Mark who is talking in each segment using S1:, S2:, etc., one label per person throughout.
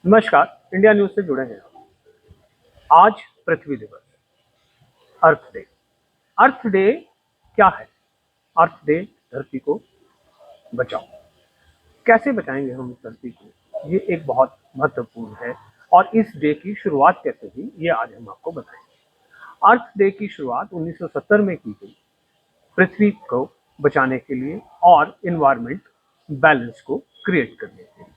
S1: नमस्कार, India news से जुड़े हैं आप। आज पृथ्वी दिवस, अर्थ डे। अर्थ डे क्या है? अर्थ डे धरती को बचाओ। कैसे बचाएंगे हम इस धरती को, ये एक बहुत महत्वपूर्ण है। और इस डे की शुरुआत कैसे हुई, ये आज हम आपको बताएंगे। अर्थ डे की शुरुआत 1970 में की गई, पृथ्वी को बचाने के लिए और इन्वायरमेंट बैलेंस को क्रिएट करने के लिए।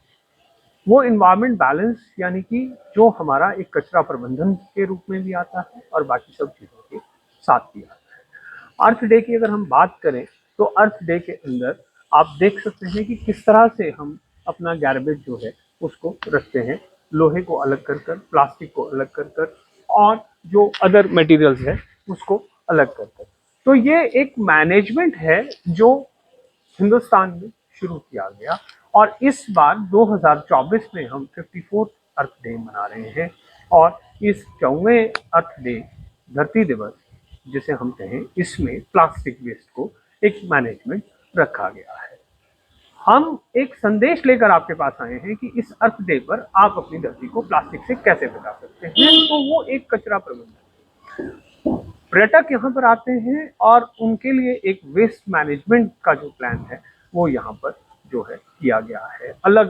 S1: वो इन्वायरमेंट बैलेंस यानी कि जो हमारा एक कचरा प्रबंधन के रूप में भी आता है और बाकी सब चीज़ों के साथ भी आता है। अर्थ डे की अगर हम बात करें तो अर्थ डे के अंदर आप देख सकते हैं कि किस तरह से हम अपना गार्बेज जो है उसको रखते हैं, लोहे को अलग कर कर, प्लास्टिक को अलग कर कर और जो अदर मटेरियल्स है उसको अलग कर कर। तो ये एक मैनेजमेंट है जो हिंदुस्तान में शुरू किया गया। और इस बार 2024 में हम 54 अर्थ डे मना रहे हैं। और इस 54वें अर्थ डे, धरती दिवस जिसे हम कहें, इसमें प्लास्टिक वेस्ट को एक मैनेजमेंट रखा गया है। हम एक संदेश लेकर आपके पास आए हैं कि इस अर्थ डे पर आप अपनी धरती को प्लास्टिक से कैसे बचा सकते हैं। तो वो एक कचरा प्रबंधन, पर्यटक यहाँ पर आते हैं और उनके लिए एक वेस्ट मैनेजमेंट का जो प्लान है वो यहाँ पर जो है किया गया है। अलग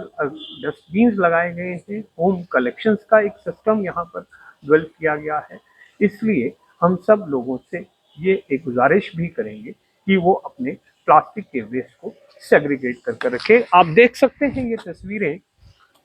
S1: डस्टबिन लगाए गए हैं, होम कलेक्शंस का एक सिस्टम यहाँ पर डेवलप किया गया है। इसलिए हम सब लोगों से ये एक गुजारिश भी करेंगे कि वो अपने प्लास्टिक के वेस्ट को सेग्रीगेट करके रखें। आप देख सकते हैं ये तस्वीरें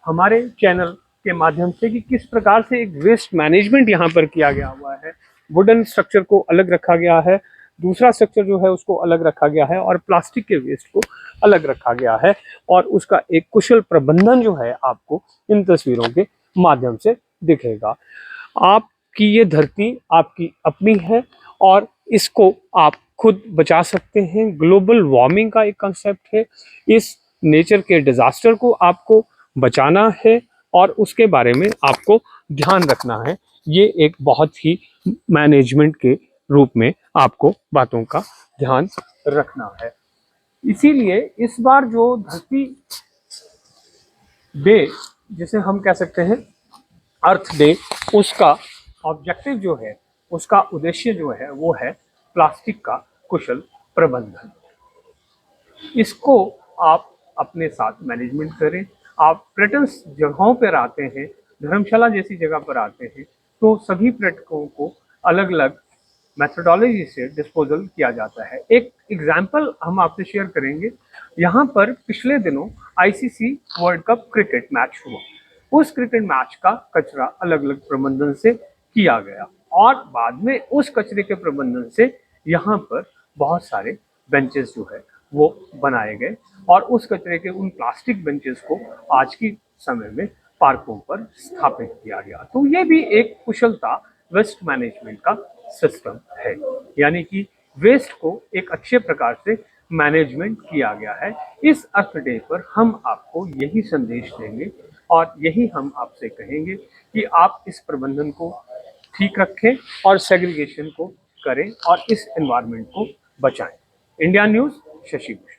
S1: हमारे चैनल के माध्यम से कि किस प्रकार से एक वेस्ट मैनेजमेंट यहाँ पर किया गया हुआ है। वुडन स्ट्रक्चर को अलग रखा गया है, दूसरा स्ट्रक्चर जो है उसको अलग रखा गया है और प्लास्टिक के वेस्ट को अलग रखा गया है। और उसका एक कुशल प्रबंधन जो है आपको इन तस्वीरों के माध्यम से दिखेगा। आपकी ये धरती आपकी अपनी है और इसको आप खुद बचा सकते हैं। ग्लोबल वार्मिंग का एक कंसेप्ट है, इस नेचर के डिजास्टर को आपको बचाना है और उसके बारे में आपको ध्यान रखना है। ये एक बहुत ही मैनेजमेंट के रूप में आपको बातों का ध्यान रखना है। इसीलिए इस बार जो धरती डे, जिसे हम कह सकते हैं अर्थ डे, उसका ऑब्जेक्टिव जो है, उसका उद्देश्य जो है वो है प्लास्टिक का कुशल प्रबंधन। इसको आप अपने साथ मैनेजमेंट करें। आप पर्यटन जगहों पर आते हैं, धर्मशाला जैसी जगह पर आते हैं, तो सभी पर्यटकों को अलग अलग मेथोडोलॉजी से डिस्पोजल किया जाता है। एक एग्जाम्पल हम आपसे शेयर करेंगे। यहाँ पर पिछले दिनों ICC world cup cricket match हुआ। उस क्रिकेट मैच का कचरा अलग अलग प्रबंधन से किया गया और बाद में उस कचरे के प्रबंधन से यहाँ पर बहुत सारे बेंचेस जो है वो बनाए गए और उस कचरे के उन प्लास्टिक बेंचेस को आज की समय में पार्कों पर स्थापित किया गया। तो ये भी एक कुशलता वेस्ट मैनेजमेंट का सिस्टम है, यानी कि वेस्ट को एक अच्छे प्रकार से मैनेजमेंट किया गया है। इस अर्थ डे पर हम आपको यही संदेश देंगे और यही हम आपसे कहेंगे कि आप इस प्रबंधन को ठीक रखें और सेग्रीगेशन को करें और इस एनवायरनमेंट को बचाएं। India news, Shashi Bhushan.